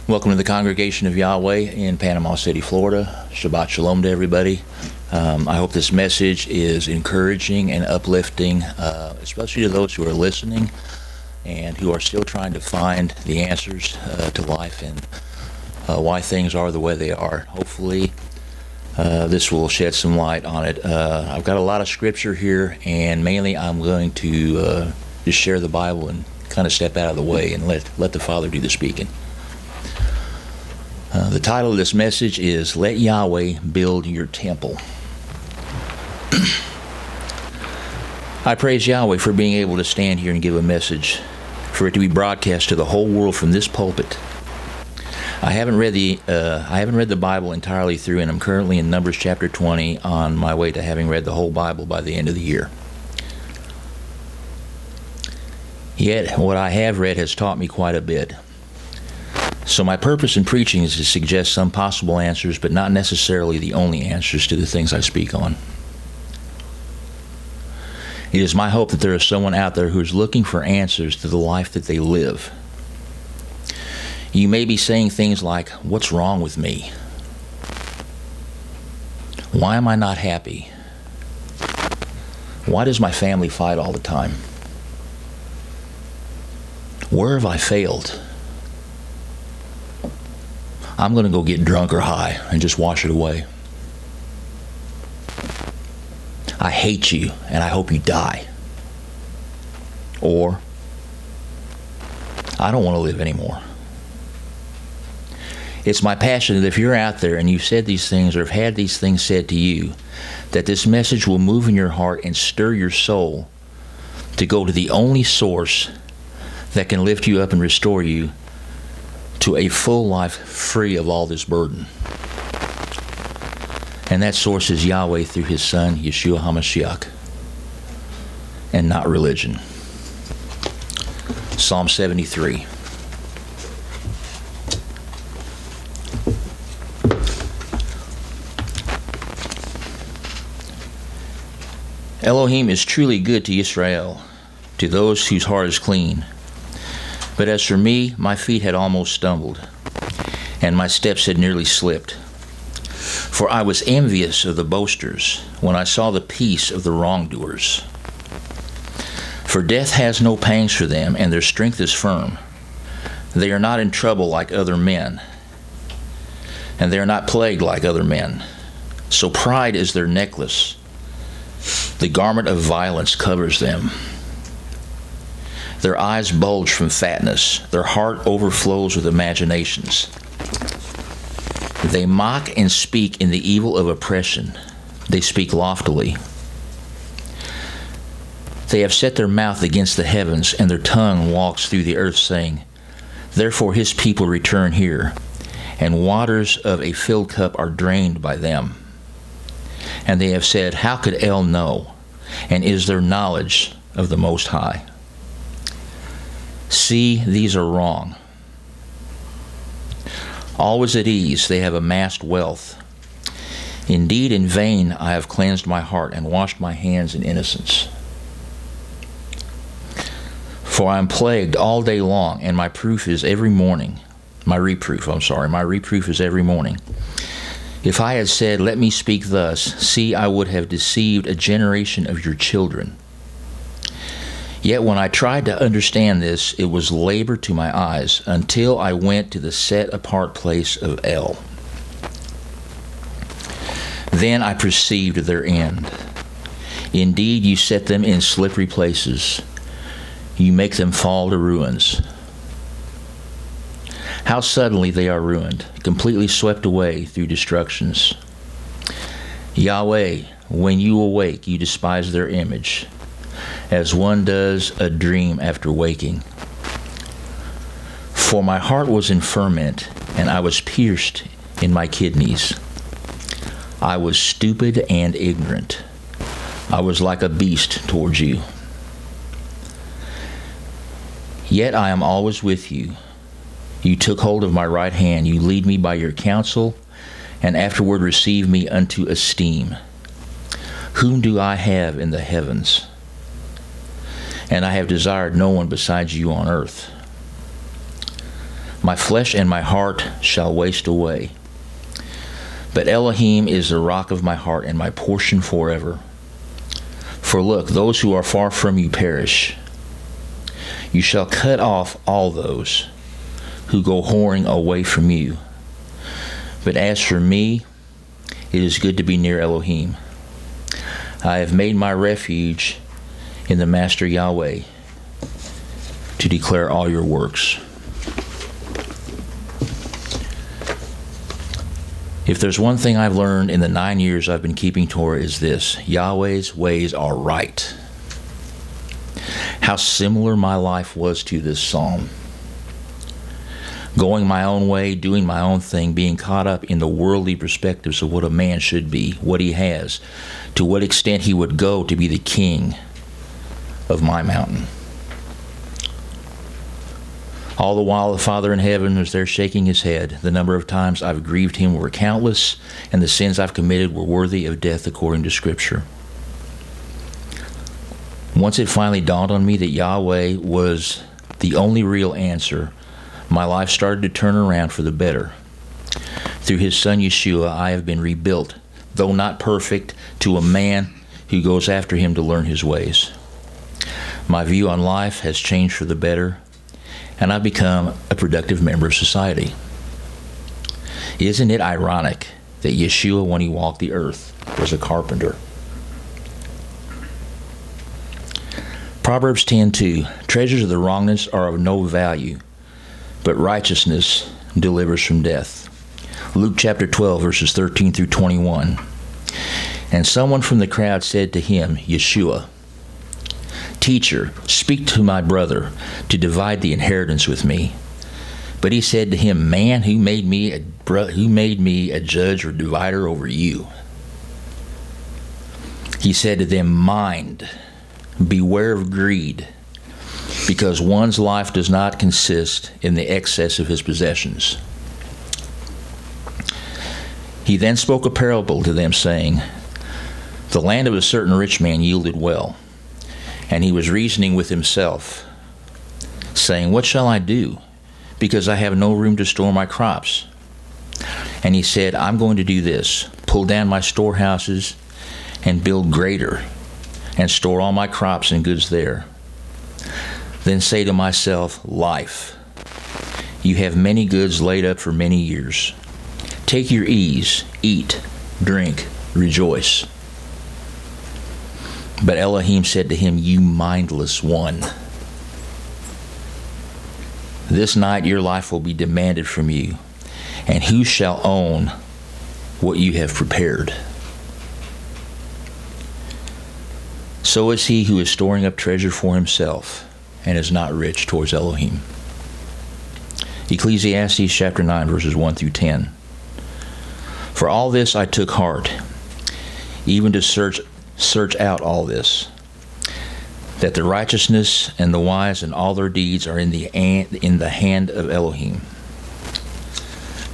Welcome to the congregation of Yahweh in Panama City, Florida. Shabbat Shalom to everybody. I hope this message is encouraging and uplifting, especially to those who are listening and who are still trying to find the answers to life and why things are the way they are. Hopefully, this will shed some light on it. I've got a lot of scripture here, and mainly I'm going to just share the Bible and kind of step out of the way and let the Father do the speaking. The title of this message is Let Yahweh Build Your Temple. I praise Yahweh for being able to stand here and give a message, for it to be broadcast to the whole world from this pulpit. I haven't read the Bible entirely through, and I'm currently in Numbers chapter 20 on my way to having read the whole Bible by the end of the year. Yet, what I have read has taught me quite a bit. So my purpose in preaching is to suggest some possible answers, but not necessarily the only answers to the things I speak on. It is my hope that there is someone out there who is looking for answers to the life that they live. You may be saying things like, "What's wrong with me? Why am I not happy? Why does my family fight all the time? Where have I failed? I'm going to go get drunk or high and just wash it away. I hate you and I hope you die." Or, "I don't want to live anymore." It's my passion that if you're out there and you've said these things or have had these things said to you, that this message will move in your heart and stir your soul to go to the only source that can lift you up and restore you to a full life free of all this burden. And that source is Yahweh through His Son, Yeshua HaMashiach, and not religion. Psalm 73. Elohim is truly good to Israel, to those whose heart is clean. But as for me, my feet had almost stumbled, and my steps had nearly slipped. For I was envious of the boasters when I saw the peace of the wrongdoers. For death has no pangs for them, and their strength is firm. They are not in trouble like other men, and they are not plagued like other men. So pride is their necklace. The garment of violence covers them. Their eyes bulge from fatness. Their heart overflows with imaginations. They mock and speak in the evil of oppression. They speak loftily. They have set their mouth against the heavens, and their tongue walks through the earth, saying, "Therefore His people return here, and waters of a filled cup are drained by them." And they have said, "How could El know? And is there knowledge of the Most High?" See, these are wrong. Always at ease, they have amassed wealth. Indeed, in vain I have cleansed my heart and washed my hands in innocence. For I am plagued all day long, and my reproof is every morning. My reproof is every morning. If I had said, "Let me speak thus," see, I would have deceived a generation of your children. Yet when I tried to understand this, it was labor to my eyes, until I went to the set-apart place of El. Then I perceived their end. Indeed, you set them in slippery places. You make them fall to ruins. How suddenly they are ruined, completely swept away through destructions. Yahweh, when you awake, you despise their image, as one does a dream after waking. For my heart was in ferment, and I was pierced in my kidneys. I was stupid and ignorant. I was like a beast towards you. Yet I am always with you. You took hold of my right hand. You lead me by your counsel, and afterward receive me unto esteem. Whom do I have in the heavens? And I have desired no one besides you on earth. My flesh and my heart shall waste away. But Elohim is the rock of my heart and my portion forever. For look, those who are far from you perish. You shall cut off all those who go whoring away from you. But as for me, it is good to be near Elohim. I have made my refuge in the Master Yahweh to declare all your works. If there's one thing I've learned in the 9 years I've been keeping Torah is this: Yahweh's ways are right. How similar my life was to this psalm. Going my own way, doing my own thing, being caught up in the worldly perspectives of what a man should be, what he has, to what extent he would go to be the king of my mountain. All the while the Father in heaven was there shaking his head. The number of times I've grieved him were countless, and the sins I've committed were worthy of death according to Scripture. Once it finally dawned on me that Yahweh was the only real answer, my life started to turn around for the better. Through his Son Yeshua, I have been rebuilt, though not perfect, to a man who goes after him to learn his ways. My view on life has changed for the better, and I've become a productive member of society. Isn't it ironic that Yeshua, when he walked the earth, was a carpenter? Proverbs 10:2, treasures of the wrongness are of no value, but righteousness delivers from death. Luke chapter 12, verses 13 through 21. And someone from the crowd said to him, Yeshua, Teacher, speak to my brother to divide the inheritance with me. But he said to him, Man, who made me a judge or divider over you? He said to them, Mind, beware of greed, because one's life does not consist in the excess of his possessions. He then spoke a parable to them, saying, The land of a certain rich man yielded well. And he was reasoning with himself, saying, What shall I do? Because I have no room to store my crops. And he said, I'm going to do this, pull down my storehouses and build greater, and store all my crops and goods there. Then say to myself, Life, you have many goods laid up for many years. Take your ease, eat, drink, rejoice. But Elohim said to him, You mindless one. This night your life will be demanded from you, and who shall own what you have prepared? So is he who is storing up treasure for himself and is not rich towards Elohim. Ecclesiastes chapter 9, verses 1 through 10. For all this I took heart, even to search out all this, that the righteousness and the wise and all their deeds are in the hand of Elohim.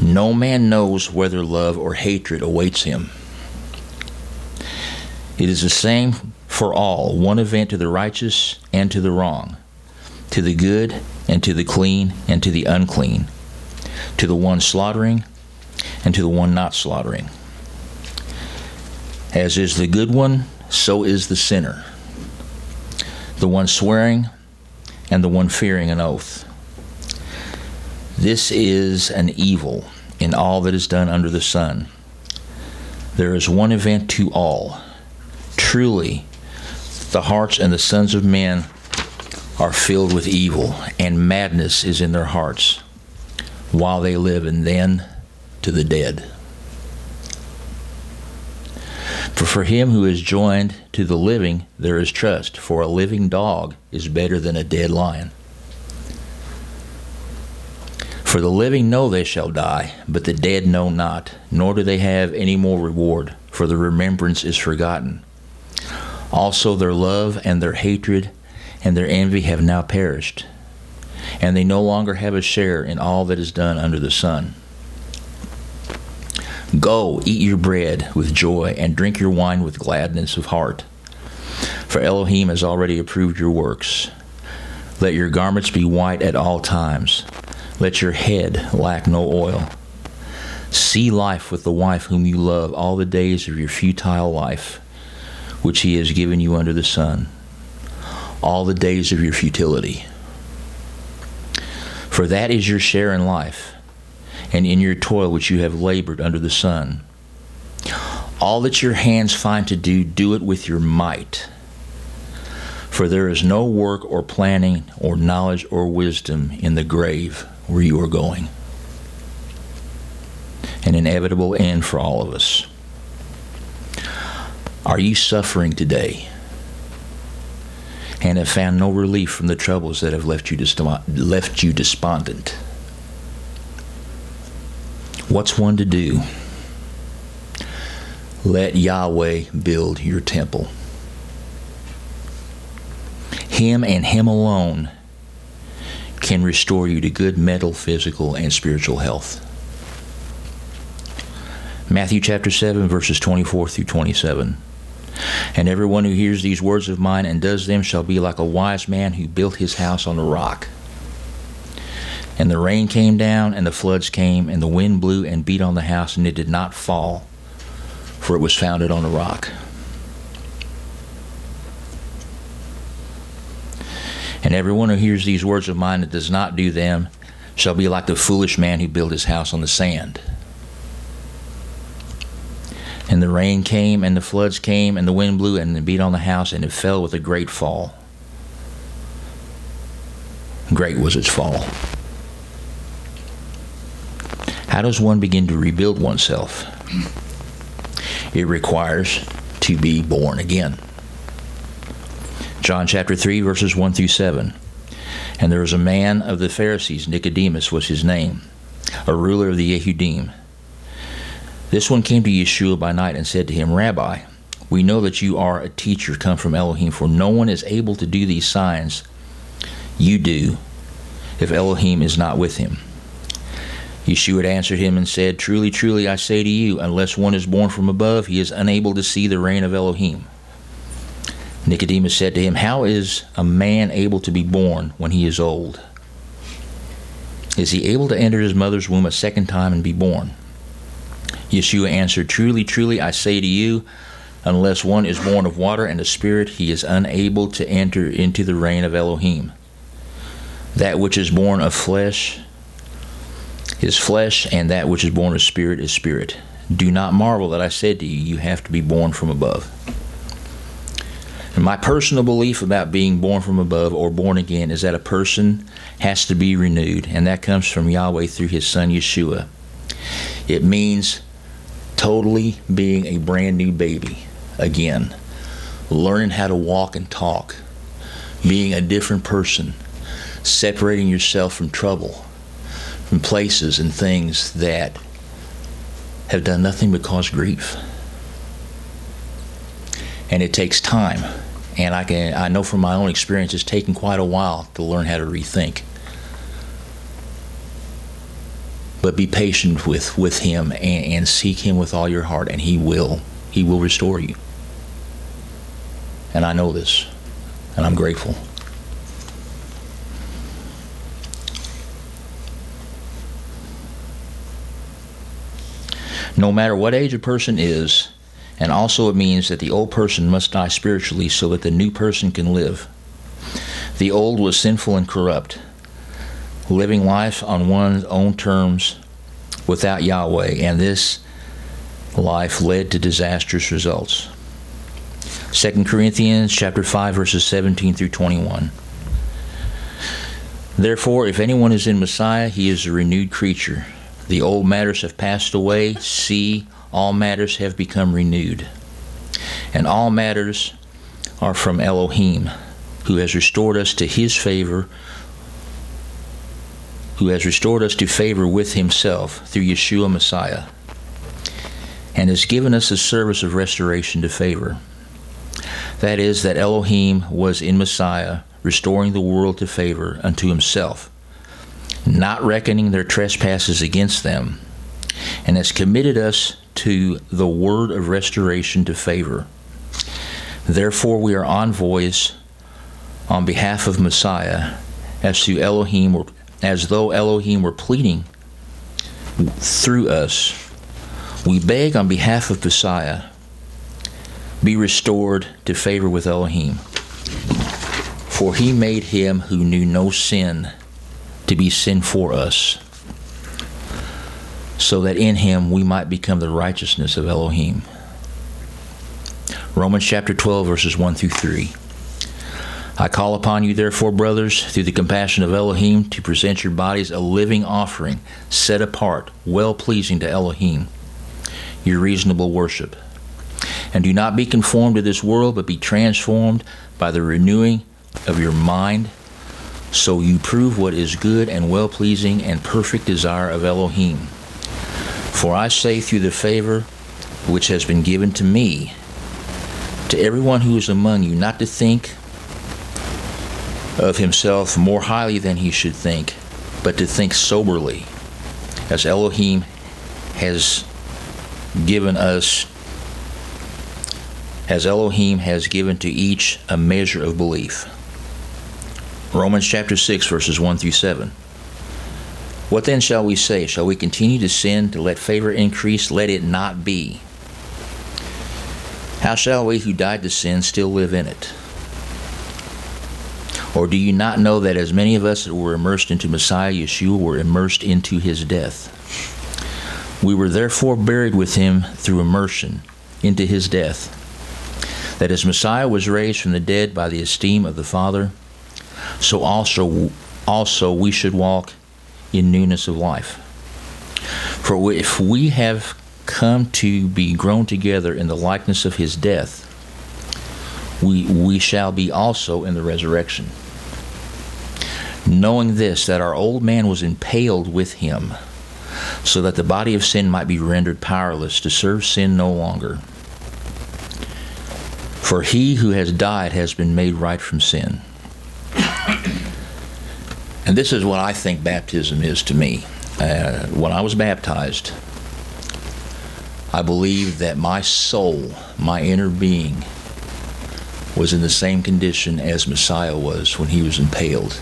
No man knows whether love or hatred awaits him. It is the same for all, one event to the righteous and to the wrong, to the good and to the clean and to the unclean, to the one slaughtering and to the one not slaughtering. As is the good one, so is the sinner, the one swearing and the one fearing an oath. This is an evil in all that is done under the sun. There is one event to all. Truly, the hearts and the sons of men are filled with evil, and madness is in their hearts while they live, and then to the dead. For him who is joined to the living there is trust, for a living dog is better than a dead lion. For the living know they shall die, but the dead know not, nor do they have any more reward, for the remembrance is forgotten. Also their love and their hatred and their envy have now perished, and they no longer have a share in all that is done under the sun. Go, eat your bread with joy, and drink your wine with gladness of heart. For Elohim has already approved your works. Let your garments be white at all times. Let your head lack no oil. See life with the wife whom you love all the days of your futile life, which he has given you under the sun, all the days of your futility. For that is your share in life, and in your toil which you have labored under the sun. All that your hands find to do, do it with your might. For there is no work or planning or knowledge or wisdom in the grave where you are going. An inevitable end for all of us. Are you suffering today and have found no relief from the troubles that have left you despondent? What's one to do? Let Yahweh build your temple. Him and Him alone can restore you to good mental, physical, and spiritual health. Matthew chapter 7, verses 24 through 27. And everyone who hears these words of mine and does them shall be like a wise man who built his house on a rock. And the rain came down, and the floods came, and the wind blew and beat on the house, and it did not fall, for it was founded on a rock. And everyone who hears these words of mine and does not do them shall be like the foolish man who built his house on the sand. And the rain came, and the floods came, and the wind blew and it beat on the house, and it fell with a great fall. Great was its fall. How does one begin to rebuild oneself? It requires to be born again. John chapter 3, verses 1 through 7. And there was a man of the Pharisees, Nicodemus was his name, a ruler of the Yehudim. This one came to Yeshua by night and said to him, Rabbi, we know that you are a teacher come from Elohim, for no one is able to do these signs you do if Elohim is not with him. Yeshua answered him and said, Truly, truly, I say to you, unless one is born from above, he is unable to see the reign of Elohim. Nicodemus said to him, How is a man able to be born when he is old? Is he able to enter his mother's womb a second time and be born? Yeshua answered, Truly, truly, I say to you, unless one is born of water and the Spirit, he is unable to enter into the reign of Elohim. That which is born of flesh is flesh, and that which is born of spirit is spirit. Do not marvel that I said to you, you have to be born from above. And my personal belief about being born from above or born again is that a person has to be renewed, and that comes from Yahweh through His Son Yeshua. It means totally being a brand new baby again, learning how to walk and talk, being a different person, separating yourself from trouble, from places and things that have done nothing but cause grief. And it takes time, and I know from my own experience it's taken quite a while to learn how to rethink. But be patient with Him and seek Him with all your heart, and He will restore you. And I know this, and I'm grateful. No matter what age a person is, and also it means that the old person must die spiritually so that the new person can live. The old was sinful and corrupt, living life on one's own terms without Yahweh, and this life led to disastrous results. 2 Corinthians chapter 5, verses 17 through 21. Therefore, if anyone is in Messiah, he is a renewed creature. The old matters have passed away. See, all matters have become renewed. And all matters are from Elohim, who has restored us to His favor, who has restored us to favor with Himself through Yeshua Messiah, and has given us a service of restoration to favor. That is, that Elohim was in Messiah, restoring the world to favor unto Himself, not reckoning their trespasses against them, and has committed us to the word of restoration to favor. Therefore we are envoys on behalf of Messiah, as to Elohim as though Elohim were pleading through us, we beg on behalf of Messiah, be restored to favor with Elohim. For he made him who knew no sin to be sin for us, so that in him we might become the righteousness of Elohim. Romans chapter 12, verses 1 through 3. I call upon you, therefore, brothers, through the compassion of Elohim, to present your bodies a living offering, set apart, well-pleasing to Elohim, your reasonable worship. And do not be conformed to this world, but be transformed by the renewing of your mind, so you prove what is good and well-pleasing and perfect desire of Elohim. For I say through the favor which has been given to me, to everyone who is among you, not to think of himself more highly than he should think, but to think soberly, as Elohim has given to each a measure of belief. Romans chapter 6, verses 1 through 7. What then shall we say? Shall we continue to sin to let favor increase? Let it not be. How shall we who died to sin still live in it? Or do you not know that as many of us that were immersed into Messiah Yeshua were immersed into his death? We were therefore buried with him through immersion into his death, that as Messiah was raised from the dead by the esteem of the Father, so also we should walk in newness of life. For if we have come to be grown together in the likeness of his death, we shall be also in the resurrection. Knowing this, that our old man was impaled with him, so that the body of sin might be rendered powerless to serve sin no longer. For he who has died has been made right from sin. And this is what I think baptism is to me. When I was baptized, I believed that my soul, my inner being, was in the same condition as Messiah was when he was impaled.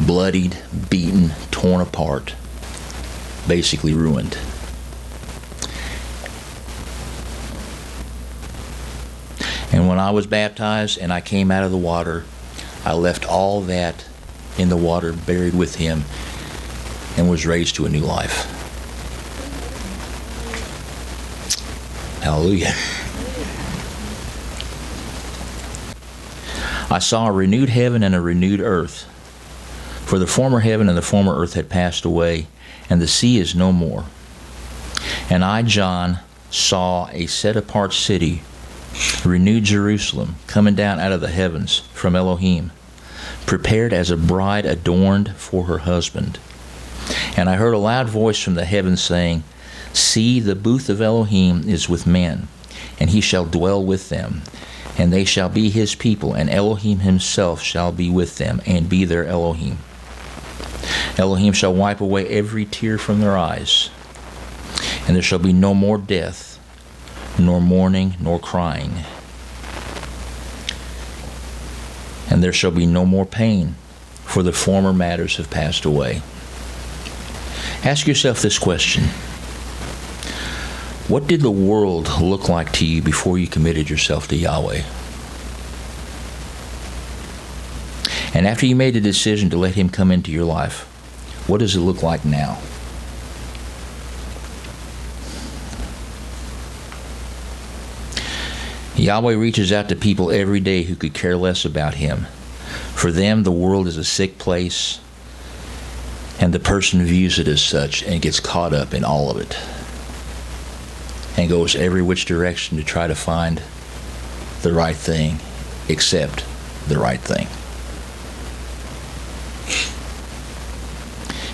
Bloodied, beaten, torn apart, basically ruined. And when I was baptized and I came out of the water, I left all that in the water, buried with him, and was raised to a new life. Hallelujah. I saw a renewed heaven and a renewed earth. For the former heaven and the former earth had passed away, and the sea is no more. And I, John, saw a set-apart city, renewed Jerusalem, coming down out of the heavens from Elohim, prepared as a bride adorned for her husband. And I heard a loud voice from the heavens saying, See, the booth of Elohim is with men, and he shall dwell with them, and they shall be his people, and Elohim himself shall be with them, and be their Elohim. Elohim shall wipe away every tear from their eyes, and there shall be no more death, nor mourning, nor crying. And there shall be no more pain, for the former matters have passed away. Ask yourself this question. What did the world look like to you before you committed yourself to Yahweh? And after you made the decision to let him come into your life, what does it look like now? Yahweh reaches out to people every day who could care less about him. For them, the world is a sick place, and the person views it as such and gets caught up in all of it, and goes every which direction to try to find the right thing, except the right thing.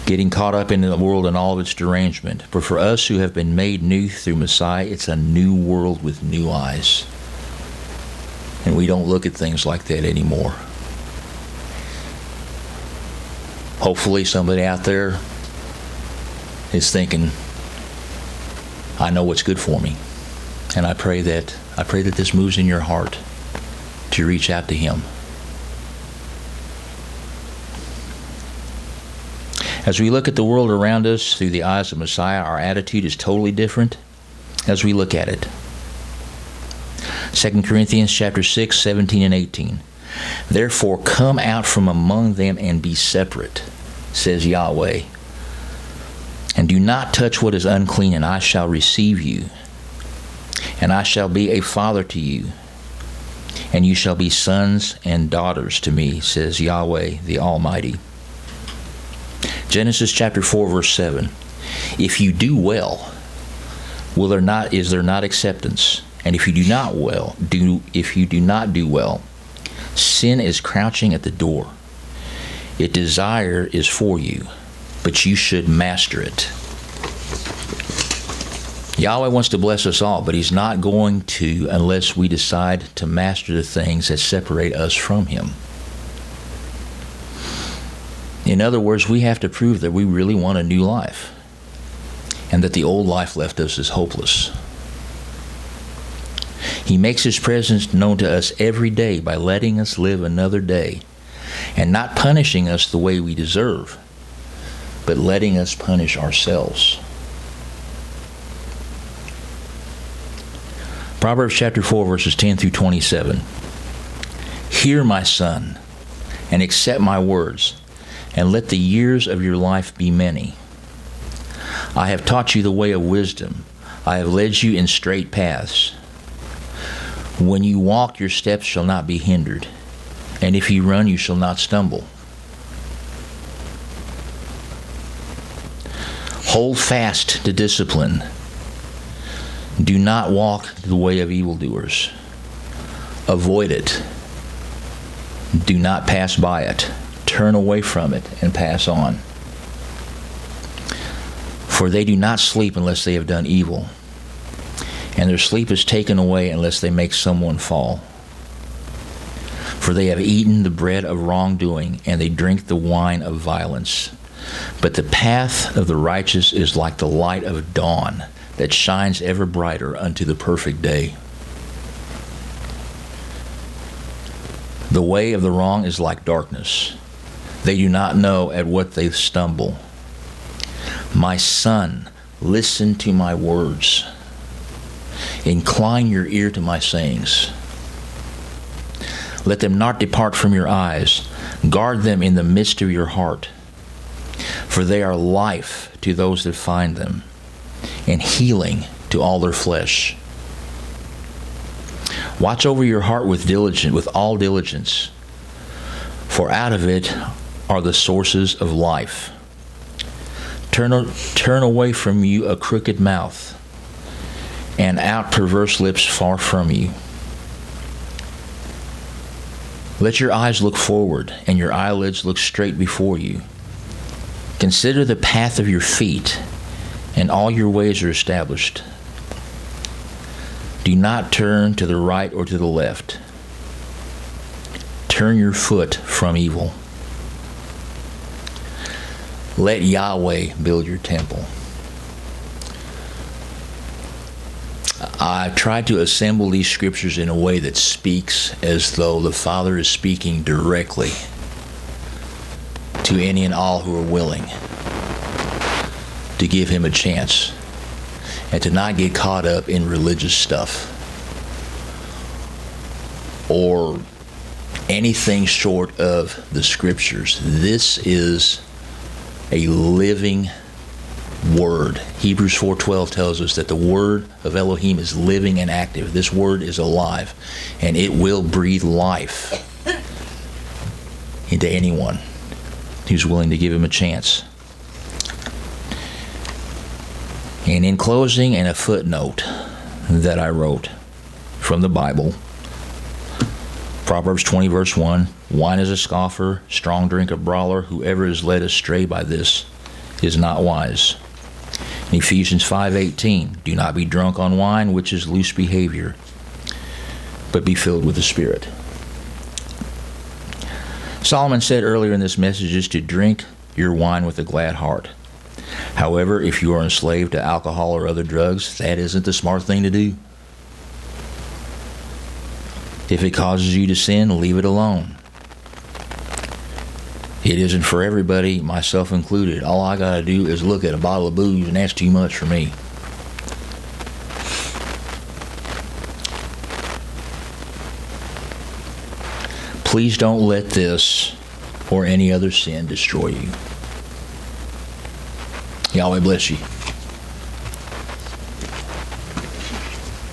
Getting caught up in the world and all of its derangement. But for us who have been made new through Messiah, it's a new world with new eyes. And we don't look at things like that anymore. Hopefully somebody out there is thinking, I know what's good for me. And I pray that this moves in your heart to reach out to him. As we look at the world around us through the eyes of Messiah, our attitude is totally different as we look at it. 2 Corinthians chapter 6, 17 and 18. Therefore come out from among them and be separate, says Yahweh. And do not touch what is unclean, and I shall receive you. And I shall be a father to you, and you shall be sons and daughters to me, says Yahweh the Almighty. Genesis chapter 4, verse 7. If you do well, is there not acceptance? And if you do not do well, sin is crouching at the door. Its desire is for you, but you should master it. Yahweh wants to bless us all, but He's not going to unless we decide to master the things that separate us from Him. In other words, we have to prove that we really want a new life, and that the old life left us is hopeless. He makes His presence known to us every day by letting us live another day, and not punishing us the way we deserve, but letting us punish ourselves. Proverbs chapter 4, verses 10 through 27. Hear, my son, and accept my words, and let the years of your life be many. I have taught you the way of wisdom. I have led you in straight paths. When you walk, your steps shall not be hindered, and if you run, you shall not stumble. Hold fast to discipline. Do not walk the way of evildoers. Avoid it. Do not pass by it. Turn away from it and pass on. For they do not sleep unless they have done evil, and their sleep is taken away unless they make someone fall. For they have eaten the bread of wrongdoing, and they drink the wine of violence. But the path of the righteous is like the light of dawn, that shines ever brighter unto the perfect day. The way of the wrong is like darkness. They do not know at what they stumble. My son, listen to my words. Incline your ear to my sayings. Let them not depart from your eyes. Guard them in the midst of your heart. For they are life to those that find them, and healing to all their flesh. Watch over your heart with all diligence, for out of it are the sources of life. Turn away from you a crooked mouth, and out perverse lips far from you. Let your eyes look forward, and your eyelids look straight before you. Consider the path of your feet, and all your ways are established. Do not turn to the right or to the left. Turn your foot from evil. Let Yahweh build your temple. I tried to assemble these scriptures in a way that speaks as though the Father is speaking directly to any and all who are willing to give Him a chance and to not get caught up in religious stuff or anything short of the scriptures. This is a living word. Hebrews 4:12 tells us that the word of Elohim is living and active. This word is alive, and it will breathe life into anyone who's willing to give Him a chance. And in closing, and a footnote that I wrote from the Bible, Proverbs 20 verse 1, wine is a scoffer, strong drink a brawler. Whoever is led astray by this is not wise. In Ephesians 5:18, do not be drunk on wine, which is loose behavior, but be filled with the Spirit. Solomon said earlier in this message is to drink your wine with a glad heart. However, if you are enslaved to alcohol or other drugs, that isn't the smart thing to do. If it causes you to sin, leave it alone. It isn't for everybody, myself included. All I got to do is look at a bottle of booze, and that's too much for me. Please don't let this or any other sin destroy you. Yahweh bless you.